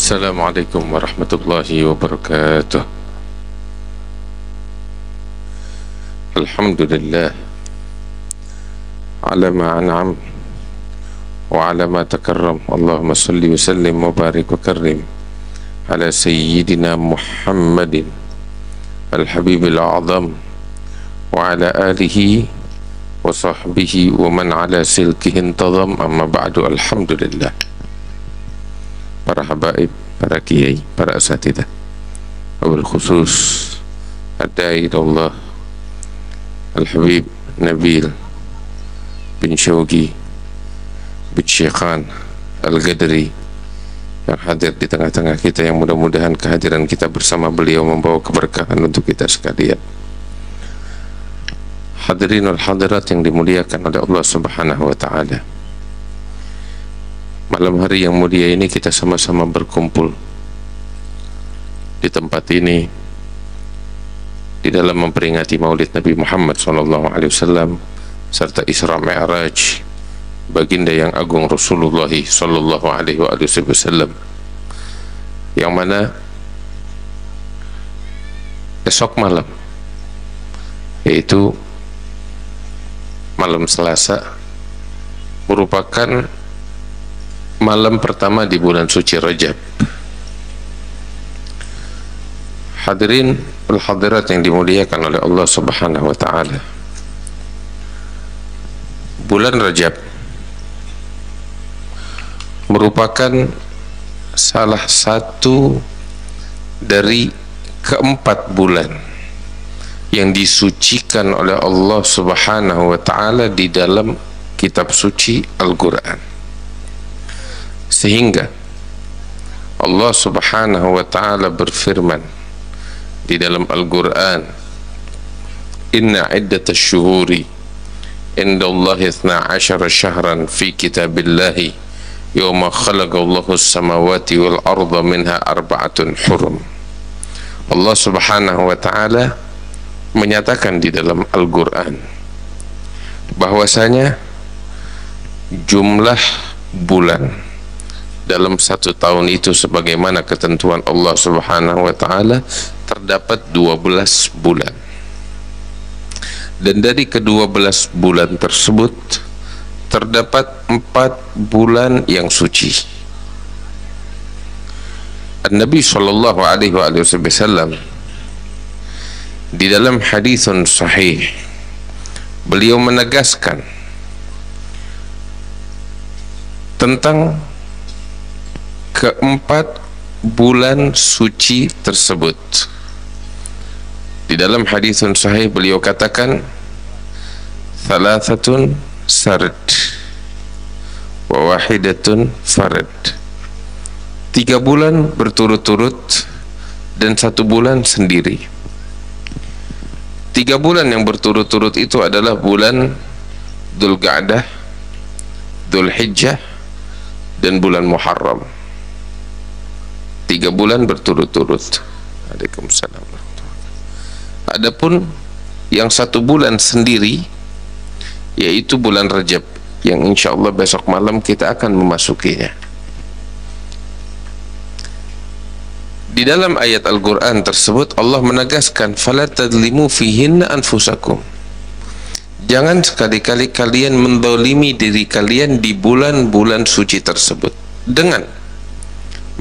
Assalamualaikum warahmatullahi wabarakatuh. Alhamdulillah ala ma an'am wa ala ma takarram. Allahumma salli wa sallim wa barik wa karrim ala sayyidina Muhammadin al-habibil a'zam wa ala alihi wa sahbihi wa man ala silkihi intazam. Amma ba'du. Alhamdulillah, para habaib, para kiai, para asatidah, wabil khusus ad-da'i ilallah Al-Habib Nabil bin Syawqi bin Syekhan Al-Gadri yang hadir di tengah-tengah kita, yang mudah-mudahan kehadiran kita bersama beliau membawa keberkahan untuk kita sekalian. Hadirin wal hadirat yang dimuliakan oleh Allah Subhanahu wa ta'ala, malam hari yang mulia ini kita sama-sama berkumpul di tempat ini di dalam memperingati Maulid Nabi Muhammad SAW serta Isra Mi'raj baginda yang agung Rasulullah SAW, yang mana esok malam, yaitu malam Selasa, merupakan malam pertama di bulan suci Rajab. Hadirin wal hadirat yang dimuliakan oleh Allah Subhanahu wa ta'ala, bulan Rajab merupakan salah satu dari keempat bulan yang disucikan oleh Allah Subhanahu wa ta'ala di dalam kitab suci Al-Quran, sehingga Allah Subhanahu wa ta'ala berfirman di dalam Al-Quran, inna iddatash syuhuri indallahi 12 syahran fi kitabillahi yawma khalaqallahu as-samawati wal arda minha arba'atun hurum. Allah Subhanahu wa ta'ala menyatakan di dalam Al-Quran bahwasanya jumlah bulan dalam satu tahun itu sebagaimana ketentuan Allah Subhanahu wa ta'ala terdapat 12 bulan, dan dari ke-12 bulan tersebut terdapat 4 bulan yang suci. Nabi sallallahu alaihi wasallam di dalam haditsun sahih beliau menegaskan tentang keempat bulan suci tersebut. Di dalam haditsun sahih beliau katakan, thalathatun sard wa wahidatun farad. 3 bulan berturut-turut dan 1 bulan sendiri. 3 bulan yang berturut-turut itu adalah bulan Dzulqa'dah, Dzulhijjah, dan bulan Muharram. 3 bulan berturut-turut. Waalaikumsalam. Adapun yang 1 bulan sendiri, yaitu bulan Rajab, yang insya Allah besok malam kita akan memasukinya. Di dalam ayat Al-Quran tersebut Allah menegaskan, fala tadlimu fihinna anfusakum, jangan sekali-kali kalian mendolimi diri kalian di bulan-bulan suci tersebut dengan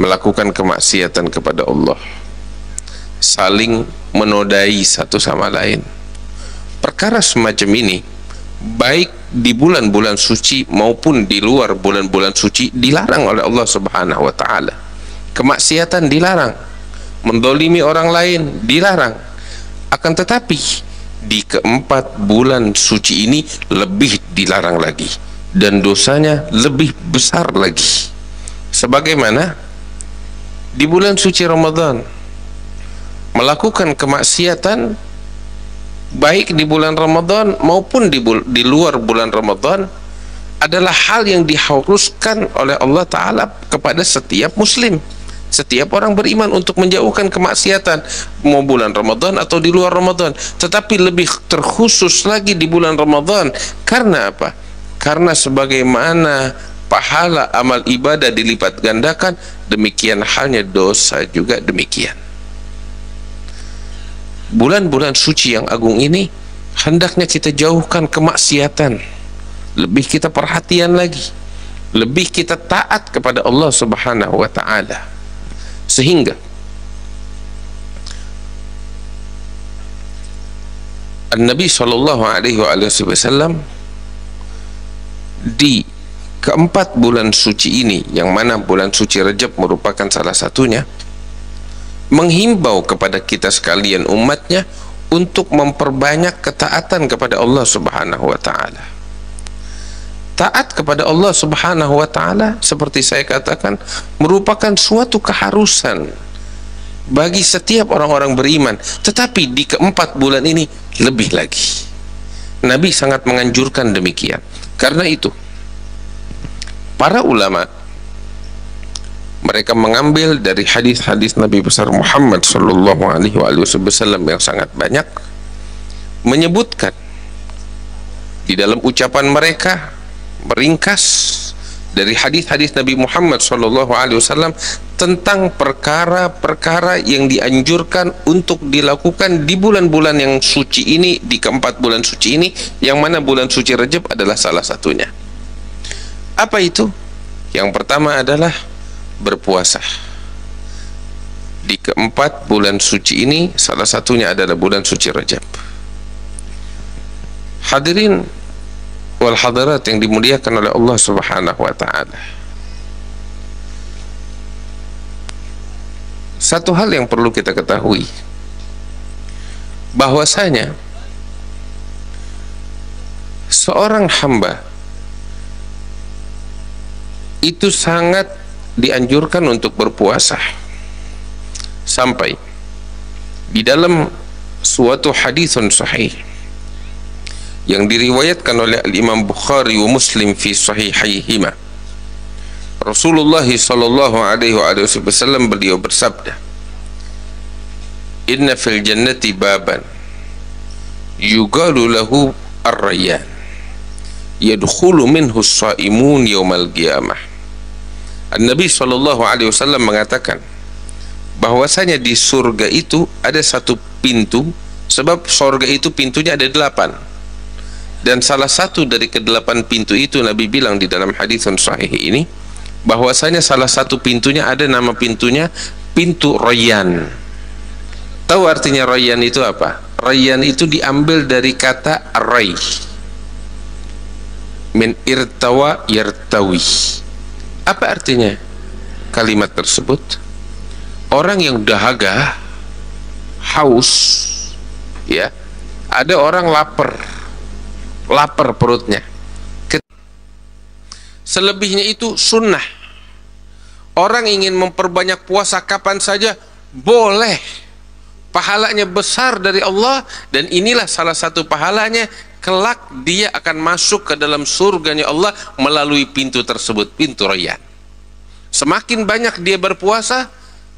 melakukan kemaksiatan kepada Allah, saling menodai satu sama lain. Perkara semacam ini baik di bulan-bulan suci maupun di luar bulan-bulan suci dilarang oleh Allah Subhanahu wa ta'ala. Kemaksiatan dilarang, mendolimi orang lain dilarang. Akan tetapi di keempat bulan suci ini lebih dilarang lagi, dan dosanya lebih besar lagi. Sebagaimana di bulan suci Ramadan melakukan kemaksiatan baik di bulan Ramadan maupun di luar bulan Ramadan adalah hal yang diharuskan oleh Allah Ta'ala kepada setiap muslim, setiap orang beriman, untuk menjauhkan kemaksiatan, mau bulan Ramadan atau di luar Ramadan. Tetapi lebih terkhusus lagi di bulan Ramadan. Karena apa? Karena sebagaimana pahala amal ibadah dilipat gandakan, demikian halnya dosa juga demikian. Bulan-bulan suci yang agung ini hendaknya kita jauhkan kemaksiatan, lebih kita perhatian lagi, lebih kita taat kepada Allah Subhanahu wa ta'ala, sehingga Nabi Shallallahu Alaihi Wasallam di keempat bulan suci ini, yang mana bulan suci Rajab merupakan salah satunya, menghimbau kepada kita sekalian umatnya untuk memperbanyak ketaatan kepada Allah Subhanahu wa ta'ala. Taat kepada Allah Subhanahu wa ta'ala, seperti saya katakan, merupakan suatu keharusan bagi setiap orang-orang beriman. Tetapi di keempat bulan ini lebih lagi, Nabi sangat menganjurkan demikian. Karena itu para ulama mereka mengambil dari hadis-hadis Nabi besar Muhammad sallallahu alaihi wasallam yang sangat banyak, menyebutkan di dalam ucapan mereka, meringkas dari hadis-hadis Nabi Muhammad sallallahu alaihi wasallam tentang perkara-perkara yang dianjurkan untuk dilakukan di bulan-bulan yang suci ini, di keempat bulan suci ini, yang mana bulan suci Rajab adalah salah satunya. Apa itu? Yang pertama adalah berpuasa. Di keempat bulan suci ini, salah satunya adalah bulan suci Rajab. Hadirin wal hadirat yang dimuliakan oleh Allah Subhanahu wa ta'ala, satu hal yang perlu kita ketahui, bahwasanya seorang hamba itu sangat dianjurkan untuk berpuasa, sampai di dalam suatu hadisun sahih yang diriwayatkan oleh Imam Bukhari wa Muslim fi sahihaihima, Rasulullah sallallahu alaihi wasallam beliau bersabda, inna fil jannati baban yuqalu lahu ar-rayyan yadkhulu minhu as-shaimun yaumal qiyamah. Nabi sallallahu alaihi wasallam mengatakan bahwasanya di surga itu ada satu pintu, sebab surga itu pintunya ada 8, dan salah satu dari ke-8 pintu itu Nabi bilang di dalam hadis sahih ini bahwasanya salah satu pintunya ada nama pintunya pintu Rayyan. Tahu artinya Rayyan itu apa? Rayyan itu diambil dari kata ray, min irtawa yartawi. Apa artinya kalimat tersebut? Orang yang dahaga, haus, ya, ada orang lapar perutnya. Selebihnya itu sunnah. Orang ingin memperbanyak puasa kapan saja boleh, pahalanya besar dari Allah, dan inilah salah satu pahalanya, kelak dia akan masuk ke dalam surganya Allah melalui pintu tersebut, pintu Rayyan. Semakin banyak dia berpuasa,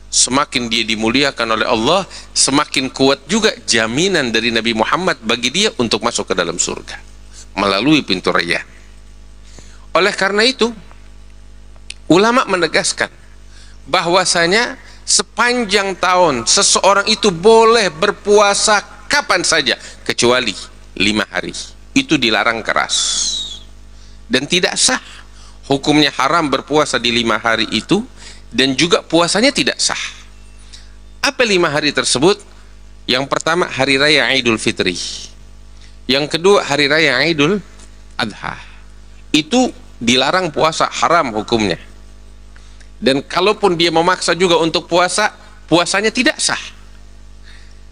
semakin dia dimuliakan oleh Allah, semakin kuat juga jaminan dari Nabi Muhammad bagi dia untuk masuk ke dalam surga melalui pintu Rayyan. Oleh karena itu, ulama menegaskan bahwasanya sepanjang tahun seseorang itu boleh berpuasa kapan saja kecuali 5 hari. Itu dilarang keras dan tidak sah. Hukumnya haram berpuasa di 5 hari itu, dan juga puasanya tidak sah. Apa 5 hari tersebut? Yang pertama hari raya Idul Fitri, yang kedua hari raya Idul Adha. Itu dilarang puasa, haram hukumnya. Dan kalaupun dia memaksa juga untuk puasa, puasanya tidak sah.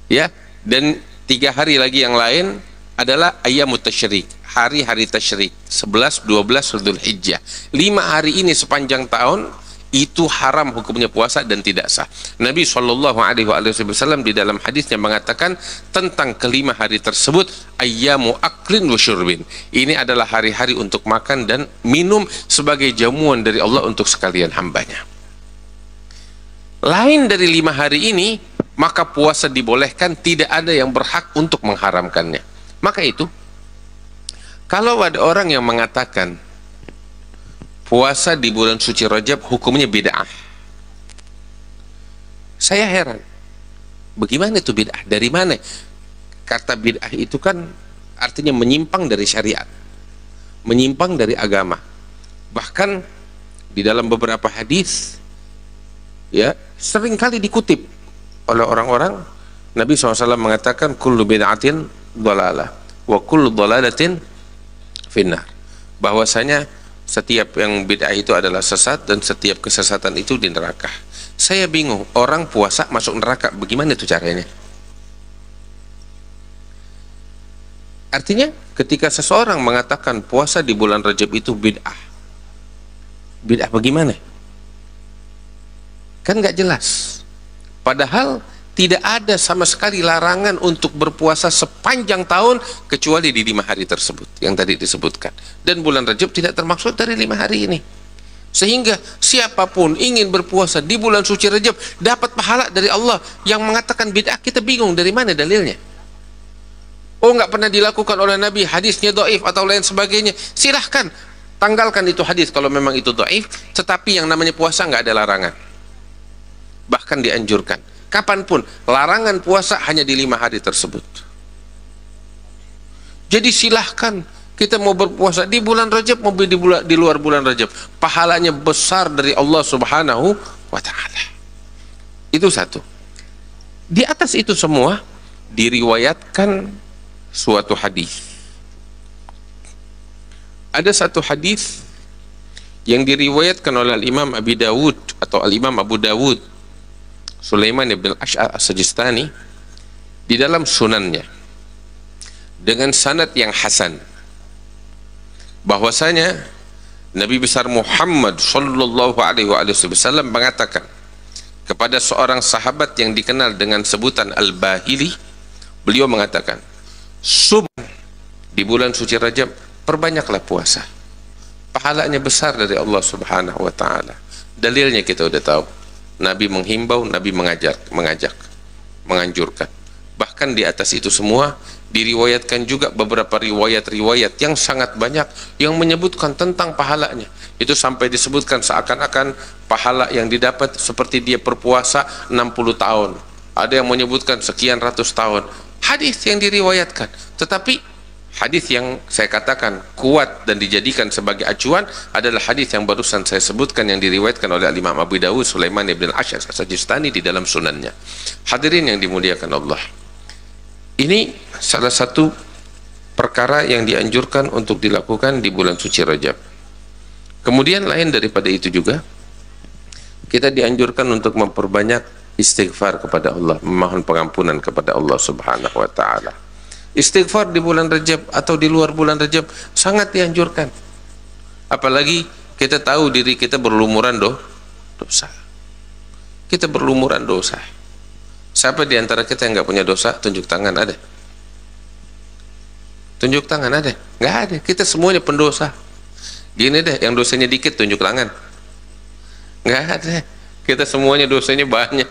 Ya, dan 3 hari lagi yang lain adalah ayyamut tasyrik, hari-hari tasyrik, 11, 12 Dzulhijjah. 5 hari ini sepanjang tahun itu haram hukumnya puasa dan tidak sah. Nabi Shallallahu alaihi wasallam di dalam hadisnya mengatakan tentang kelima hari tersebut, ayyamu aklin wa syurbin. Ini adalah hari-hari untuk makan dan minum sebagai jamuan dari Allah untuk sekalian hambanya. Lain dari 5 hari ini, maka puasa dibolehkan, tidak ada yang berhak untuk mengharamkannya. Maka itu, kalau ada orang yang mengatakan puasa di bulan suci Rajab hukumnya bid'ah. Saya heran, bagaimana itu bid'ah? Dari mana? Kata bid'ah itu kan artinya menyimpang dari syariat, menyimpang dari agama. Bahkan di dalam beberapa hadis, ya, seringkali dikutip oleh orang-orang. Nabi SAW mengatakan kullu bid'atin dhalalah wa kullu dhalalatin finnar, bahwasanya setiap yang bid'ah itu adalah sesat dan setiap kesesatan itu di neraka. Saya bingung, orang puasa masuk neraka, bagaimana itu caranya? Artinya ketika seseorang mengatakan puasa di bulan Rajab itu bid'ah, bid'ah bagaimana? Kan nggak jelas. Padahal tidak ada sama sekali larangan untuk berpuasa sepanjang tahun kecuali di 5 hari tersebut yang tadi disebutkan. Dan bulan Rajab tidak termaksud dari 5 hari ini. Sehingga siapapun ingin berpuasa di bulan suci Rajab dapat pahala dari Allah. Yang mengatakan bid'ah kita bingung dari mana dalilnya. Oh, nggak pernah dilakukan oleh Nabi, hadisnya dhaif atau lain sebagainya. Silahkan tanggalkan itu hadis kalau memang itu dhaif. Tetapi yang namanya puasa nggak ada larangan, bahkan dianjurkan. Kapanpun, larangan puasa hanya di 5 hari tersebut. Jadi silahkan kita mau berpuasa di bulan Rajab maupun di luar bulan Rajab, pahalanya besar dari Allah Subhanahu wa Ta'ala. Itu satu. Di atas itu semua diriwayatkan suatu hadis. Ada satu hadis yang diriwayatkan oleh Imam Abi Dawud atau Al-Imam Abu Dawud Sulaiman ibn al-Ash'ar as-Sajistani di dalam sunannya dengan sanad yang hasan, bahwasanya Nabi besar Muhammad sallallahu alaihi wasallam mengatakan kepada seorang sahabat yang dikenal dengan sebutan Al-Bahili, beliau mengatakan, di bulan suci Rajab perbanyaklah puasa, pahalanya besar dari Allah Subhanahu wa Ta'ala. Dalilnya kita udah tahu, Nabi menghimbau, Nabi mengajak, menganjurkan. Bahkan di atas itu semua diriwayatkan juga beberapa riwayat-riwayat yang sangat banyak yang menyebutkan tentang pahalanya. Itu sampai disebutkan seakan-akan pahala yang didapat seperti dia berpuasa 60 tahun. Ada yang menyebutkan sekian ratus tahun. Hadis yang diriwayatkan, tetapi hadis yang saya katakan kuat dan dijadikan sebagai acuan adalah hadis yang barusan saya sebutkan yang diriwayatkan oleh Imam Abu Dawud Sulaiman ibn al-Ash'ar as-Sajistani di dalam sunannya. Hadirin yang dimuliakan Allah, ini salah satu perkara yang dianjurkan untuk dilakukan di bulan suci Rajab. Kemudian lain daripada itu juga, kita dianjurkan untuk memperbanyak istighfar kepada Allah, memohon pengampunan kepada Allah Subhanahu wa Ta'ala. Istighfar di bulan Rajab atau di luar bulan Rajab sangat dianjurkan. Apalagi kita tahu diri kita berlumuran dosa. Kita berlumuran dosa. Siapa di antara kita yang nggak punya dosa? Tunjuk tangan, ada? Tunjuk tangan, ada? Nggak ada. Kita semuanya pendosa. Gini deh, yang dosanya dikit tunjuk tangan. Nggak ada. Kita semuanya dosanya banyak.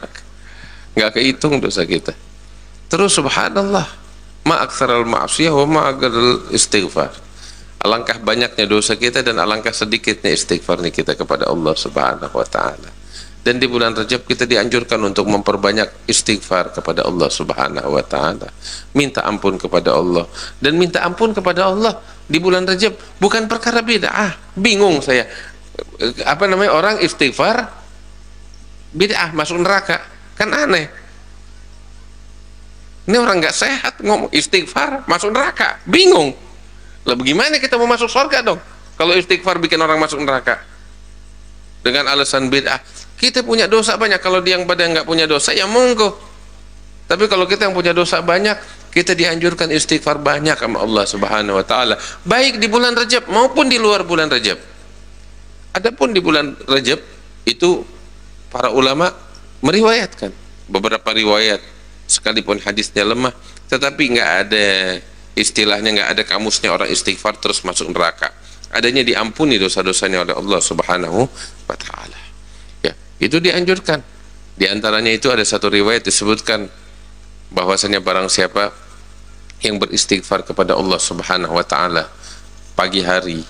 Nggak kehitung dosa kita. Terus subhanallah, ma aktsaral ma'siyah wa ma aqallal istighfar. Alangkah banyaknya dosa kita dan alangkah sedikitnya istighfarnya kita kepada Allah Subhanahu wa Ta'ala. Dan di bulan Rajab kita dianjurkan untuk memperbanyak istighfar kepada Allah Subhanahu wa Ta'ala, minta ampun kepada Allah. Dan minta ampun kepada Allah di bulan Rajab bukan perkara bid'ah. Bingung saya, apa namanya, orang istighfar bid'ah masuk neraka, kan aneh. Ini orang nggak sehat ngomong istighfar masuk neraka, bingung. Lah bagaimana kita mau masuk surga dong kalau istighfar bikin orang masuk neraka dengan alasan bid'ah? Kita punya dosa banyak. Kalau dia yang pada nggak punya dosa ya monggo, tapi kalau kita yang punya dosa banyak, kita dianjurkan istighfar banyak sama Allah Subhanahu wa Ta'ala, baik di bulan Rajab maupun di luar bulan Rajab. Adapun di bulan Rajab itu para ulama meriwayatkan beberapa riwayat, sekalipun hadisnya lemah, tetapi nggak ada istilahnya, nggak ada kamusnya orang istighfar terus masuk neraka. Adanya diampuni dosa-dosanya oleh Allah Subhanahu wa Ta'ala. Ya, itu dianjurkan. Di antaranya itu ada satu riwayat disebutkan bahwasanya barang siapa yang beristighfar kepada Allah Subhanahu wa Ta'ala pagi hari,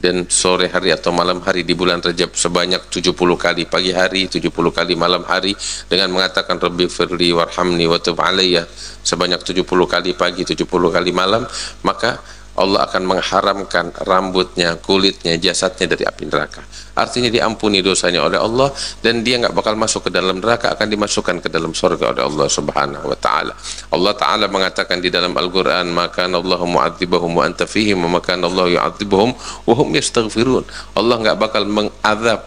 dan sore hari atau malam hari di bulan Rajab sebanyak 70 kali pagi hari, 70 kali malam hari, dengan mengatakan Rabbi firli warhamni wa tub alayya sebanyak 70 kali pagi, 70 kali malam, maka Allah akan mengharamkan rambutnya, kulitnya, jasadnya dari api neraka. Artinya diampuni dosanya oleh Allah, dan dia nggak bakal masuk ke dalam neraka, akan dimasukkan ke dalam surga oleh Allah Subhanahu wa taala. Allah taala mengatakan di dalam Al-Qur'an, maka Allahu mu'adzibahum wa anta fihim wa maka Allah yu'adzibuhum wa hum yastaghfirun. Allah nggak bakal mengazab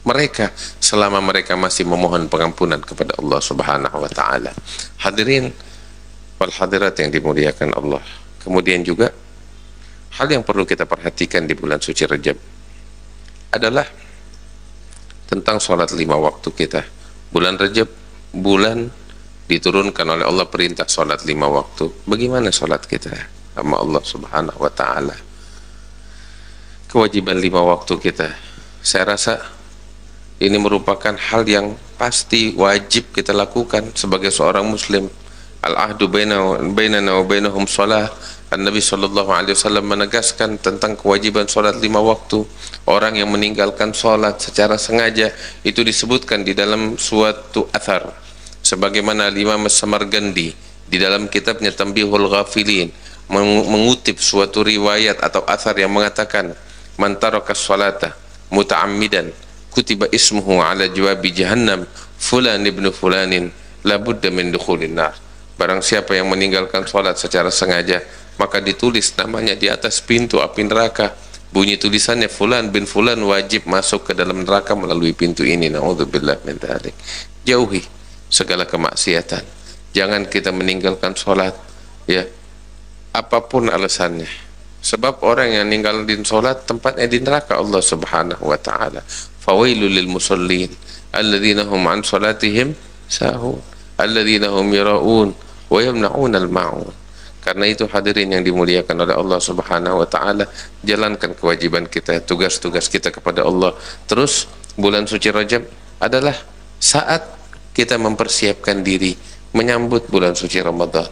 mereka selama mereka masih memohon pengampunan kepada Allah Subhanahu wa taala. Hadirin wal hadirat yang dimuliakan Allah. Kemudian juga hal yang perlu kita perhatikan di bulan suci Rajab adalah tentang sholat 5 waktu kita. Bulan Rajab, bulan diturunkan oleh Allah perintah sholat 5 waktu. Bagaimana sholat kita sama Allah Subhanahu wa taala? Kewajiban 5 waktu kita, saya rasa ini merupakan hal yang pasti wajib kita lakukan sebagai seorang muslim. Al-ahdu bainana wa bainahum shalah. Nabi sallallahu alaihi wasallam menegaskan tentang kewajiban salat 5 waktu. Orang yang meninggalkan salat secara sengaja itu disebutkan di dalam suatu athar, sebagaimana Imam Samargandi di dalam kitabnya Tanbihul Ghafilin mengutip suatu riwayat atau athar yang mengatakan, man taraka salata muta'ammidan kutiba ismuhu ala jawabi jahannam fulan ibnu fulanin la budda min dukhulin nar. Barang siapa yang meninggalkan salat secara sengaja, maka ditulis namanya di atas pintu api neraka. Bunyi tulisannya fulan bin fulan wajib masuk ke dalam neraka melalui pintu ini. Naudzubillah min dzalik. Jauhi segala kemaksiatan. Jangan kita meninggalkan salat, ya, apapun alasannya. Sebab orang yang ninggalin salat tempatnya di neraka Allah Subhanahu wa taala. Fawailul lil musallin alladzina hum an salatihim sahun alladzina hum yaraun wa yamna'un al-ma'un. Karena itu hadirin yang dimuliakan oleh Allah Subhanahu wa taala, jalankan kewajiban kita, tugas-tugas kita kepada Allah. Terus bulan suci Rajab adalah saat kita mempersiapkan diri menyambut bulan suci Ramadan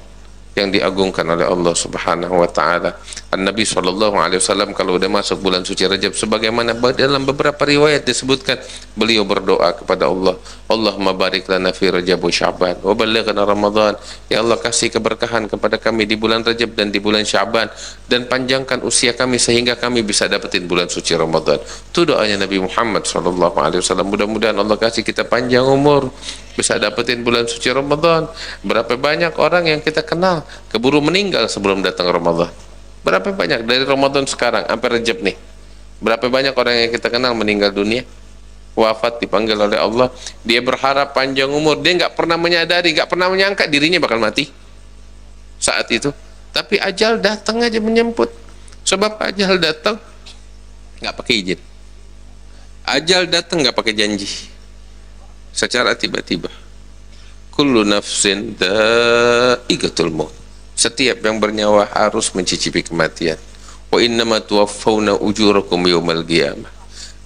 yang diagungkan oleh Allah Subhanahu wa taala. Nabi sallallahu alaihi wasallam kalau udah masuk bulan suci Rajab, sebagaimana dalam beberapa riwayat disebutkan, beliau berdoa kepada Allah, Allahumma barik lana fi Rajab wa Sya'ban wa ballighna Ramadan. Ya Allah, kasih keberkahan kepada kami di bulan Rajab dan di bulan Sya'ban, dan panjangkan usia kami sehingga kami bisa dapetin bulan suci Ramadan. Itu doanya Nabi Muhammad sallallahu alaihi wasallam. Mudah-mudahan Allah kasih kita panjang umur, bisa dapetin bulan suci Ramadan. Berapa banyak orang yang kita kenal keburu meninggal sebelum datang Ramadan. Berapa banyak dari Ramadan sekarang sampai Rajab nih, berapa banyak orang yang kita kenal meninggal dunia, wafat, dipanggil oleh Allah. Dia berharap panjang umur, dia nggak pernah menyadari, nggak pernah menyangka dirinya bakal mati saat itu. Tapi ajal datang aja menyemput. Sebab ajal datang nggak pakai izin, ajal datang nggak pakai janji, secara tiba-tiba. Kullu nafsin dha'iqatul maut. Setiap yang bernyawa harus mencicipi kematian. Wa innama tuwaffawna ujurakum yaumal qiyamah.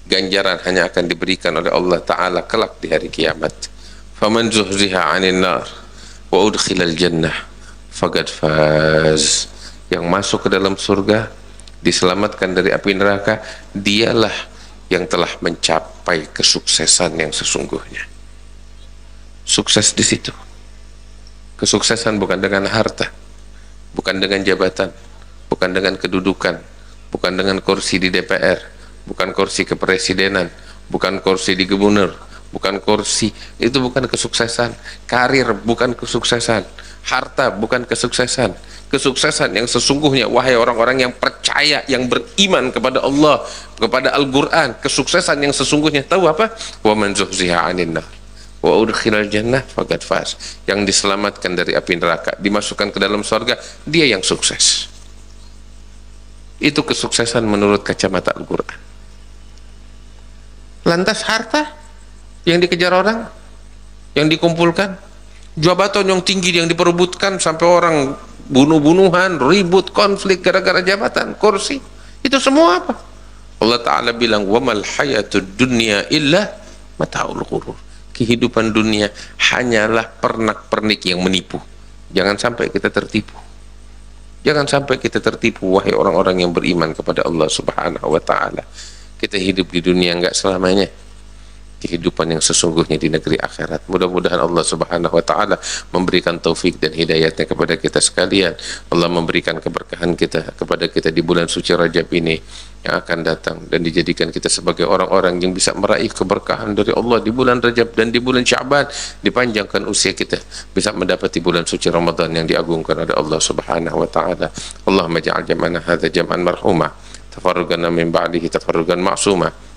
Ganjaran hanya akan diberikan oleh Allah taala kelak di hari kiamat. Faman zuhziha 'anil nar wa udkhilal jannah faqad faz. Yang masuk ke dalam surga, diselamatkan dari api neraka, dialah yang telah mencapai kesuksesan yang sesungguhnya. Sukses di situ. Kesuksesan bukan dengan harta, bukan dengan jabatan, bukan dengan kedudukan, bukan dengan kursi di DPR, bukan kursi kepresidenan, bukan kursi di gubernur, bukan kursi, itu bukan kesuksesan. Karir bukan kesuksesan, harta bukan kesuksesan. Kesuksesan yang sesungguhnya, wahai orang-orang yang percaya, yang beriman kepada Allah, kepada Al-Quran, kesuksesan yang sesungguhnya tahu apa? Wa man zuhziha 'anil nar wa udkhilal jannah faqad faz. Yang diselamatkan dari api neraka, dimasukkan ke dalam surga, dia yang sukses. Itu kesuksesan menurut kacamata Al-Quran. Lantas harta yang dikejar orang, yang dikumpulkan, jabatan yang tinggi yang diperebutkan sampai orang bunuh-bunuhan, ribut, konflik gara-gara jabatan, kursi, itu semua apa? Allah Ta'ala bilang, wa mal hayatud dunya illa mata'ul ghurur. Kehidupan dunia hanyalah pernak-pernik yang menipu. Jangan sampai kita tertipu. Jangan sampai kita tertipu, wahai orang-orang yang beriman kepada Allah Subhanahu wa taala. Kita hidup di dunia enggak selamanya. Kehidupan yang sesungguhnya di negeri akhirat. Mudah-mudahan Allah Subhanahu wa taala memberikan taufik dan hidayatnya kepada kita sekalian. Allah memberikan keberkahan kepada kita di bulan suci Rajab ini yang akan datang, dan dijadikan kita sebagai orang-orang yang bisa meraih keberkahan dari Allah di bulan Rajab dan di bulan Sya'ban. Dipanjangkan usia kita, bisa mendapati bulan suci Ramadan yang diagungkan oleh Allah Subhanahu wa taala. Allahumma ja'al jam'ana hadza jam'an marhuma, tafarruqana min ba'dihi tafarruqan ma'suma.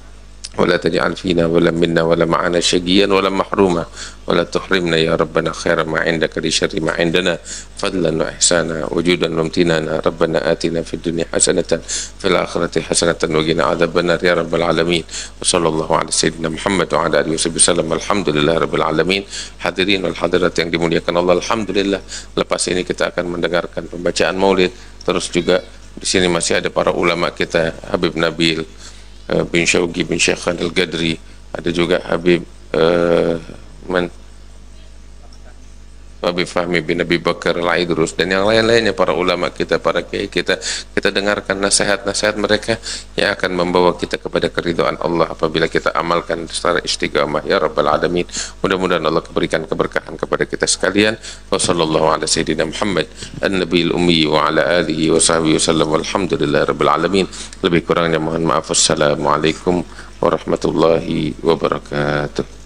ولا تجعل فينا ولا منا ولا معنا شقيا ولا محروما ولا تحرمنا يا ربنا خير ما عندك لشر ما عندنا فضلا وإحسانا وجودا وامتنانا ربنا آتنا في الدنيا حسنة في الآخرة حسنة وقنا عذاب النار يا رب العالمين وصلى الله على سيدنا محمد وعلى آله وصحبه وسلم. Alhamdulillah Rabbil Alamin. Hadirin wal hadirat yang dimuliakan Allah, alhamdulillah, lepas ini kita akan mendengarkan pembacaan maulid. Terus juga di sini masih ada para ulama kita, Habib Nabil bin Syauqi bin Syekh Al-Gadri, ada juga Habib Habib Fahmi bin Abi Bakar Al-Aidrus, dan yang lain-lainnya, para ulama kita, para kiai kita. Kita dengarkan nasihat-nasihat mereka yang akan membawa kita kepada keridhaan Allah apabila kita amalkan secara istiqamah ya Rabbal Alamin. Mudah-mudahan Allah berikan keberkahan kepada kita sekalian. Wa sallallahu ala sayyidina Muhammad an-nabiyil ummi wa ala alihi wa sahbihi wasallam, walhamdulillahi rabbil alamin. Lebih kurangnya mohon maaf. Wassalamualaikum warahmatullahi wabarakatuh.